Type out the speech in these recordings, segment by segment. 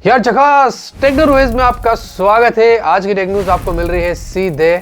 यार झकास tech news में आपका स्वागत है। आज की टेक न्यूज आपको मिल रही है सीधे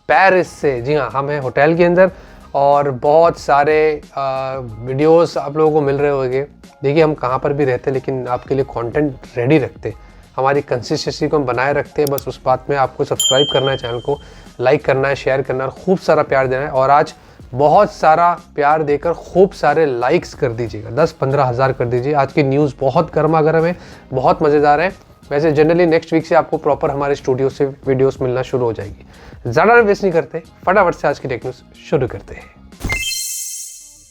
पेरिस से। जी हाँ, हम हैं होटल के अंदर और बहुत सारे वीडियोस आप लोगों को मिल रहे होंगे। देखिए, हम कहाँ पर भी रहते हैं लेकिन आपके लिए कंटेंट रेडी रखते हैं, हमारी कंसिस्टेंसी को हम बनाए रखते हैं। बस उस बात में आपको सब्सक्राइब करना है, चैनल को लाइक करना है, शेयर करना है और खूब सारा प्यार देना है। और आज बहुत सारा प्यार देकर खूब सारे लाइक्स कर दीजिएगा, 10-15 हज़ार कर दीजिए। आज की न्यूज़ बहुत गर्मा गर्म है, बहुत मज़ेदार है। वैसे जनरली नेक्स्ट वीक से आपको प्रॉपर हमारे स्टूडियो से वीडियोस मिलना शुरू हो जाएगी। ज़्यादा वेस्ट नहीं करते, फटाफट से आज की टेक न्यूज़ शुरू करते हैं।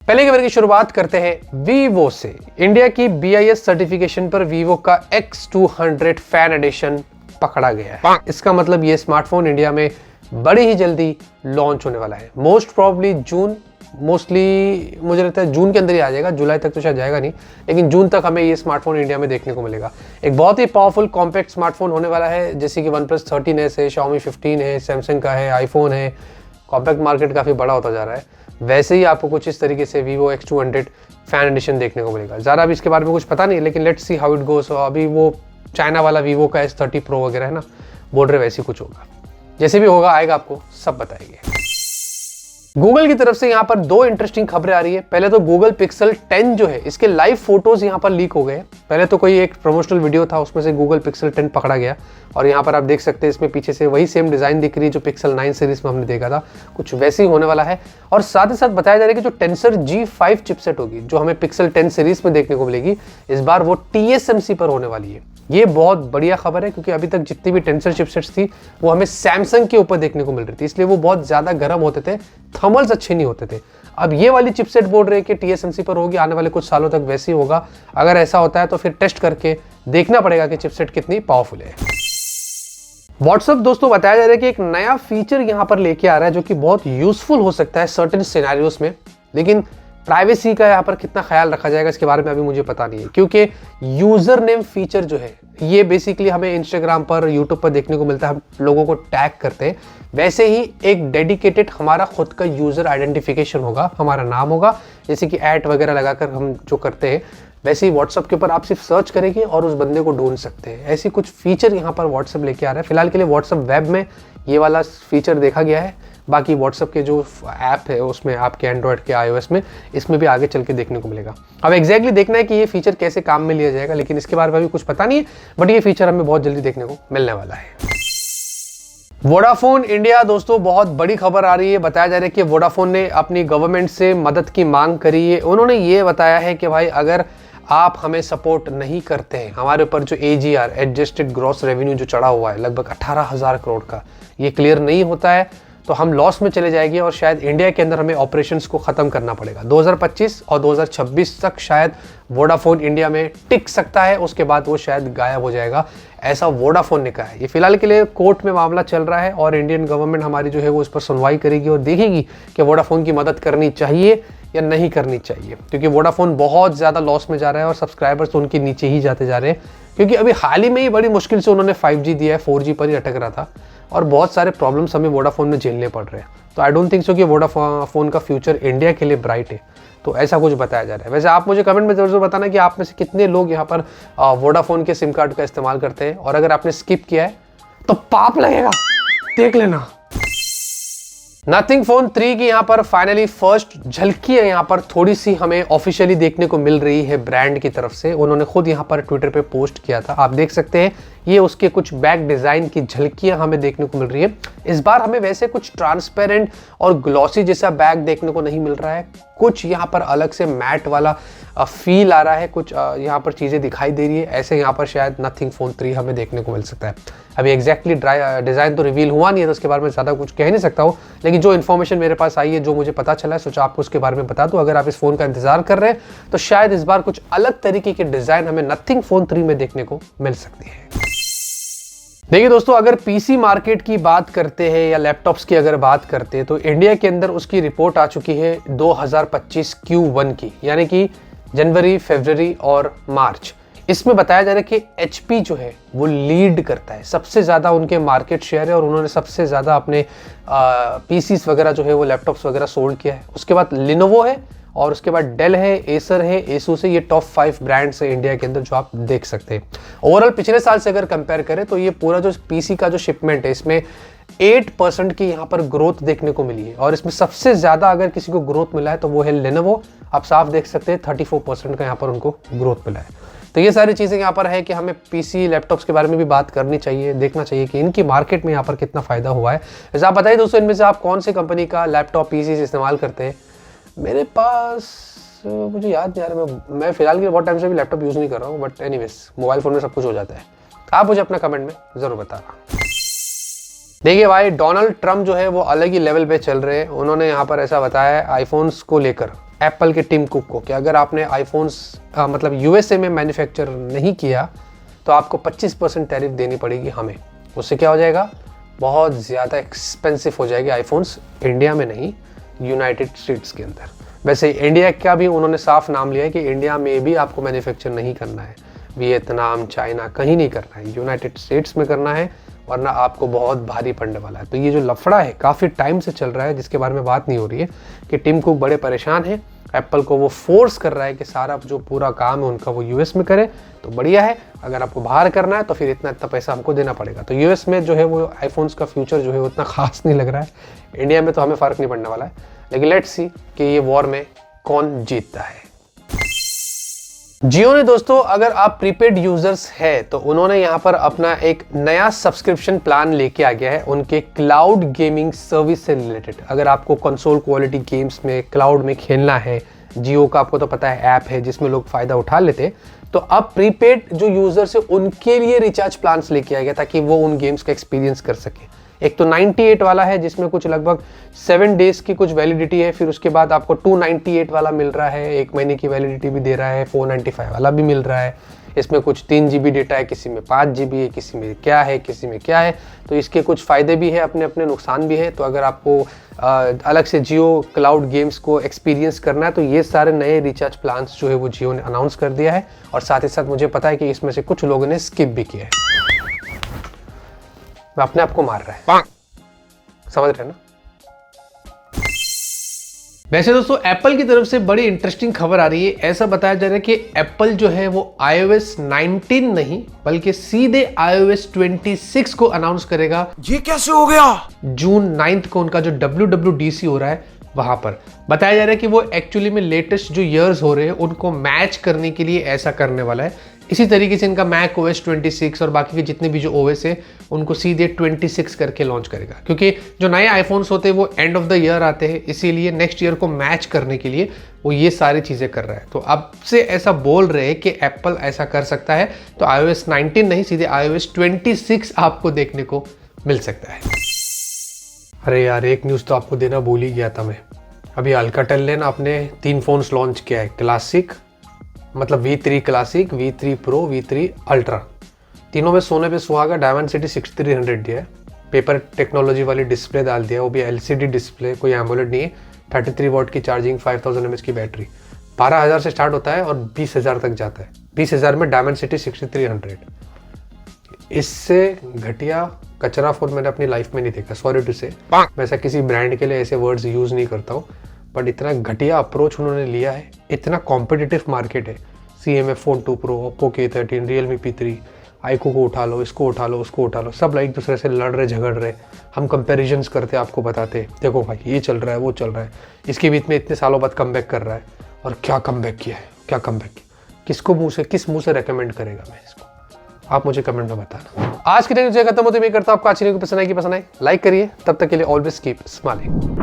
पहले खबर की शुरुआत करते हैं वीवो से। इंडिया की BIS सर्टिफिकेशन पर वीवो का X200 फैन एडिशन पकड़ा गया है। इसका मतलब ये स्मार्टफोन इंडिया में बड़ी ही जल्दी लॉन्च होने वाला है। मोस्ट प्रॉब्ली जून, मोस्टली मुझे लगता है जून के अंदर ही आ जाएगा, जुलाई तक तो शायद जाएगा नहीं, लेकिन जून तक हमें ये स्मार्टफोन इंडिया में देखने को मिलेगा। एक बहुत ही पावरफुल कॉम्पैक्ट स्मार्टफोन होने वाला है, जैसे कि OnePlus 13S है, Xiaomi 15 है, सैमसंग का है, आईफोन है। कॉम्पैक्ट मार्केट काफ़ी बड़ा होता जा रहा है। वैसे ही आपको कुछ इस तरीके से वीवो X200 फैन एडिशन देखने को मिलेगा। ज़्यादा अभी इसके बारे में कुछ पता नहीं है, लेकिन let's see how it goes. अभी वो चाइना वाला वीवो का S30 Pro वगैरह है ना, बोल रहे वैसे कुछ होगा। जैसे भी होगा आएगा, आपको सब बताएंगे। गूगल की तरफ से यहाँ पर दो इंटरेस्टिंग खबरें आ रही है। पहले तो गूगल पिक्सल 10 जो है, इसके लाइव फोटोज यहाँ पर लीक हो गए। पहले तो कोई एक प्रमोशनल वीडियो था, उसमें से गूगल पिक्सल 10 पकड़ा गया और यहाँ पर आप देख सकते हैं इसमें पीछे से वही सेम डिजाइन दिख रही है जो पिक्सल 9 सीरीज में हमने देखा था, कुछ वैसे ही होने वाला है। और साथ ही साथ बताया जा रहा है कि जो टेंसर G5 चिपसेट होगी, जो हमें पिक्सल 10 सीरीज में देखने को मिलेगी, इस बार वो TSMC पर होने वाली है। ये बहुत बढ़िया खबर है, क्योंकि अभी तक जितनी भी टेंसर चिपसेट्स थी वो हमें सैमसंग के ऊपर देखने को मिल रही थी, इसलिए वो बहुत ज़्यादा गर्म होते थे, थर्मल्स अच्छे नहीं होते थे। अब ये वाली चिपसेट बोल रहे हैं कि TSMC पर होगी, आने वाले कुछ सालों तक वैसे ही होगा। अगर ऐसा होता है तो फिर टेस्ट करके देखना पड़ेगा कि चिपसेट कितनी पावरफुल है। व्हाट्सएप दोस्तों, बताया जा रहा है कि एक नया फीचर यहाँ पर लेके आ रहा है जो कि बहुत यूजफुल हो सकता है सर्टेन सिनेरियोस में, लेकिन प्राइवेसी का यहाँ पर कितना ख्याल रखा जाएगा इसके बारे में अभी मुझे पता नहीं है। क्योंकि यूजर नेम फीचर जो है, ये बेसिकली हमें इंस्टाग्राम पर, यूट्यूब पर देखने को मिलता है, हम लोगों को टैग करते हैं। वैसे ही एक डेडिकेटेड हमारा खुद का यूजर आइडेंटिफिकेशन होगा, हमारा नाम होगा, जैसे कि ऐड वगैरह लगाकर हम जो करते हैं, वैसे ही व्हाट्सएप के ऊपर आप सिर्फ सर्च करेंगे और उस बंदे को ढूंढ सकते हैं। ऐसी कुछ फीचर यहाँ पर व्हाट्सएप लेके आ रहा है। फिलहाल के लिए व्हाट्सएप वेब में ये वाला फीचर देखा गया है, बाकी व्हाट्सएप के जो ऐप है उसमें, आपके एंड्रॉयड के iOS में, इसमें भी आगे चल के देखने को मिलेगा। अब एग्जैक्टली देखना है कि ये फीचर कैसे काम में लिया जाएगा, लेकिन इसके बारे में अभी कुछ पता नहीं है, बट ये फीचर हमें बहुत जल्दी देखने को मिलने वाला है। वोडाफोन इंडिया दोस्तों, बहुत बड़ी खबर आ रही है। बताया जा रहा है कि वोडाफोन ने अपनी गवर्नमेंट से मदद की मांग करी है। उन्होंने ये बताया है कि भाई, अगर आप हमें सपोर्ट नहीं करते हैं, हमारे ऊपर जो AGR एडजस्टेड ग्रॉस रेवेन्यू जो चढ़ा हुआ है लगभग 18,000 करोड़ का, ये क्लियर नहीं होता है तो हम लॉस में चले जाएंगे और शायद इंडिया के अंदर हमें ऑपरेशंस को ख़त्म करना पड़ेगा। 2025 और 2026 तक शायद वोडाफोन इंडिया में टिक सकता है, उसके बाद वो शायद गायब हो जाएगा, ऐसा वोडाफोन ने कहा है। ये फिलहाल के लिए कोर्ट में मामला चल रहा है और इंडियन गवर्नमेंट हमारी जो है वो इस पर सुनवाई करेगी और देखेगी कि वोडाफोन की मदद करनी चाहिए या नहीं करनी चाहिए, क्योंकि वोडाफोन बहुत ज़्यादा लॉस में जा रहा है और सब्सक्राइबर्स तो उनके नीचे ही जाते जा रहे हैं। क्योंकि अभी हाल ही में ही बड़ी मुश्किल से उन्होंने 5G दिया है, 4G पर ही अटक रहा था और बहुत सारे प्रॉब्लम्स हमें वोडाफोन में झेलने पड़ रहे हैं। तो आई डोंट थिंक सो कि वोडाफोन का फ्यूचर इंडिया के लिए ब्राइट है, तो ऐसा कुछ बताया जा रहा है। वैसे आप मुझे कमेंट में जरूर बताना कि आप में से कितने लोग यहाँ पर वोडाफोन के सिम कार्ड का इस्तेमाल करते हैं, और अगर आपने स्किप किया है तो पाप लगेगा, देख लेना। नथिंग फोन 3 की यहाँ पर फाइनली फर्स्ट झलकी है, यहाँ पर थोड़ी सी हमें ऑफिशियली देखने को मिल रही है ब्रांड की तरफ से। उन्होंने खुद यहाँ पर ट्विटर पे पोस्ट किया था, आप देख सकते हैं ये उसके कुछ बैक डिजाइन की झलकियां हमें देखने को मिल रही है। इस बार हमें वैसे कुछ ट्रांसपेरेंट और ग्लॉसी जैसा बैग देखने को नहीं मिल रहा है, कुछ यहाँ पर अलग से मैट वाला फील आ रहा है, कुछ यहाँ पर चीज़ें दिखाई दे रही है। ऐसे यहाँ पर शायद नथिंग फोन 3 हमें देखने को मिल सकता है। अभी एग्जैक्टली डिज़ाइन तो रिवील हुआ नहीं है, तो उसके बारे में ज़्यादा कुछ कह नहीं सकता हूँ, लेकिन जो इन्फॉर्मेशन मेरे पास आई है, जो मुझे पता चला है, सोचा आपको उसके बारे में बता दूँ। अगर आप इस फ़ोन का इंतजार कर रहे हैं तो शायद इस बार कुछ अलग तरीके के डिज़ाइन हमें नथिंग फोन 3 में देखने को मिल सकती है। देखिए दोस्तों, अगर पीसी मार्केट की बात करते हैं या लैपटॉप्स की अगर बात करते हैं तो इंडिया के अंदर उसकी रिपोर्ट आ चुकी है 2025 Q1 की, यानी कि जनवरी, फरवरी और मार्च। इसमें बताया जा रहा है कि HP जो है वो लीड करता है, सबसे ज़्यादा उनके मार्केट शेयर है और उन्होंने सबसे ज़्यादा अपने PCs वगैरह जो है वो लैपटॉप्स वगैरह सोल्ड किया है। उसके बाद लिनोवो है और उसके बाद डेल है, एसर है, एसूस है। ये टॉप 5 ब्रांड्स है इंडिया के अंदर जो आप देख सकते हैं। ओवरऑल पिछले साल से अगर कंपेयर करें तो ये पूरा जो पीसी का जो शिपमेंट है इसमें 8% की यहाँ पर ग्रोथ देखने को मिली है। और इसमें सबसे ज़्यादा अगर किसी को ग्रोथ मिला है तो वो है लेनोवो। आप साफ देख सकते हैं 34% का यहाँ पर उनको ग्रोथ मिला है। तो ये सारी चीज़ें यहाँ पर है कि हमें पीसी लैपटॉप्स के बारे में भी बात करनी चाहिए, देखना चाहिए कि इनकी मार्केट में यहाँ पर कितना फ़ायदा हुआ है। वैसे आप बताइए दोस्तों, इनमें से आप कौन से कंपनी का लैपटॉप पीसी से इस्तेमाल करते हैं? मेरे पास मुझे याद नहीं आ रहा, मैं फिलहाल के बहुत टाइम से भी लैपटॉप यूज़ नहीं कर रहा हूँ, बट एनीवेज मोबाइल फ़ोन में सब कुछ हो जाता है। आप मुझे अपना कमेंट में ज़रूर बताना। देखिए भाई, डोनाल्ड ट्रम्प जो है वो अलग ही लेवल पे चल रहे हैं। उन्होंने यहाँ पर ऐसा बताया है आईफोन्स को लेकर एप्पल के टिम कुक को कि अगर आपने आईफोन्स मतलब यूएसए में मैन्युफैक्चर नहीं किया तो आपको 25% टैरिफ देनी पड़ेगी हमें। उससे क्या हो जाएगा, बहुत ज़्यादा एक्सपेंसिव हो जाएगी आईफोन्स, इंडिया में नहीं यूनाइटेड स्टेट्स के अंदर। वैसे इंडिया का भी उन्होंने साफ नाम लिया है कि इंडिया में भी आपको मैन्युफैक्चर नहीं करना है, वियतनाम, चाइना कहीं नहीं करना है, यूनाइटेड स्टेट्स में करना है, वरना आपको बहुत भारी पड़ने वाला है। तो ये जो लफड़ा है काफ़ी टाइम से चल रहा है, जिसके बारे में बात नहीं हो रही है कि टिम कुक बड़े परेशान हैं। एप्पल को वो फोर्स कर रहा है कि सारा जो पूरा काम है उनका वो यूएस में करे, तो बढ़िया है। अगर आपको बाहर करना है तो फिर इतना पैसा हमको देना पड़ेगा। तो यूएस में जो है वो आईफोन्स का फ्यूचर जो है उतना खास नहीं लग रहा है। इंडिया में तो हमें फ़र्क नहीं पड़ने वाला है, लेकिन लेट्स सी कि ये वॉर में कौन जीतता है। जियो ने दोस्तों, अगर आप प्रीपेड यूजर्स है तो उन्होंने यहाँ पर अपना एक नया सब्सक्रिप्शन प्लान लेके आ गया है उनके क्लाउड गेमिंग सर्विस से रिलेटेड। अगर आपको कंसोल क्वालिटी गेम्स में क्लाउड में खेलना है, जियो का आपको तो पता है ऐप है जिसमें लोग फ़ायदा उठा लेते हैं, तो अब प्रीपेड जो यूजर्स है उनके लिए रिचार्ज प्लान्स लेके आ गया ताकि वो उन गेम्स का एक्सपीरियंस कर सके। एक तो 98 वाला है जिसमें कुछ लगभग 7 डेज की कुछ वैलिडिटी है, फिर उसके बाद आपको 298 वाला मिल रहा है, 1 महीने की वैलिडिटी भी दे रहा है, 495 वाला भी मिल रहा है। इसमें कुछ 3 GB डेटा है, किसी में 5 GB है, किसी में क्या है, किसी में क्या है। तो इसके कुछ फ़ायदे भी है, अपने अपने नुकसान भी है। तो अगर आपको अलग से जियो क्लाउड गेम्स को एक्सपीरियंस करना है तो ये सारे नए रिचार्ज प्लान्स जो है वो जियो ने अनाउंस कर दिया है। और साथ ही साथ मुझे पता है कि इसमें से कुछ लोगों ने स्किप भी किया है। मैं अपने आप को मार रहा है, समझ रहे ना? वैसे दोस्तों, एप्पल की तरफ से बड़ी इंटरेस्टिंग खबर आ रही है। ऐसा बताया जा रहा है कि एप्पल जो है वो iOS 19 नहीं बल्कि सीधे iOS 26 को अनाउंस करेगा। ये कैसे हो गया? जून 9 को उनका जो WWDC हो रहा है वहां पर बताया जा रहा है कि वो एक्चुअली में लेटेस्ट जो ईयर्स हो रहे हैं उनको मैच करने के लिए ऐसा करने वाला है। इसी तरीके से इनका मैक OS 26 और बाकी के जितने भी जो OS है उनको सीधे 26 करके लॉन्च करेगा, क्योंकि जो नए आईफोन्स होते हैं वो एंड ऑफ द ईयर आते हैं, इसीलिए नेक्स्ट ईयर को मैच करने के लिए वो ये सारी चीज़ें कर रहा है। तो अब से ऐसा बोल रहे हैं कि एप्पल ऐसा कर सकता है, तो iOS 19 नहीं सीधे iOS 26 आपको देखने को मिल सकता है। अरे यार, एक न्यूज़ तो आपको देना भूल ही गया था मैं। अभी अल्काटेल ने ना अपने 3 फ़ोन्स लॉन्च किया है, क्लासिक मतलब V3 classic, V3 pro, V3 ultra. तीनों में सोने पे सुहागा डायमेंसिटी 6300 दिया है, पेपर टेक्नोलॉजी वाली डिस्प्ले डाल दिया, वो भी LCD डिस्प्ले, कोई एमोलेड नहीं है। 33 वॉट की चार्जिंग, 5000 mAh की बैटरी, 12,000 से स्टार्ट होता है और 20,000 तक जाता है। 20,000 में डायमेंसिटी 6300। इससे घटिया कचरा फ़ोन मैंने अपनी लाइफ में नहीं देखा, सॉरी टू से। वैसा किसी ब्रांड के लिए ऐसे वर्ड्स यूज़ नहीं करता हूँ, बट इतना घटिया अप्रोच उन्होंने लिया है। इतना कॉम्पिटिटिव मार्केट है। CMF Phone 2 Pro, Oppo K13, Realme P3, iQOO को उठा लो, इसको उठा लो, उसको उठा लो, सब एक दूसरे से लड़ रहे, झगड़ रहे। हम कंपैरिजन्स करते, आपको बताते, देखो भाई ये चल रहा है, वो चल रहा है। इसके बीच में इतने सालों बाद कमबैक कर रहा है, और क्या कमबैक किया है, क्या कमबैक किया। किस मुँह से रेकमेंड करेगा मैं इसको, आप मुझे कमेंट में बताना। आज की वीडियो खत्म होते मैं करता हूँ। आपको अच्छी वीडियो पसंद आएगी, लाइक करिए। तब तक के लिए ऑलवेज कीप स्माइलिंग।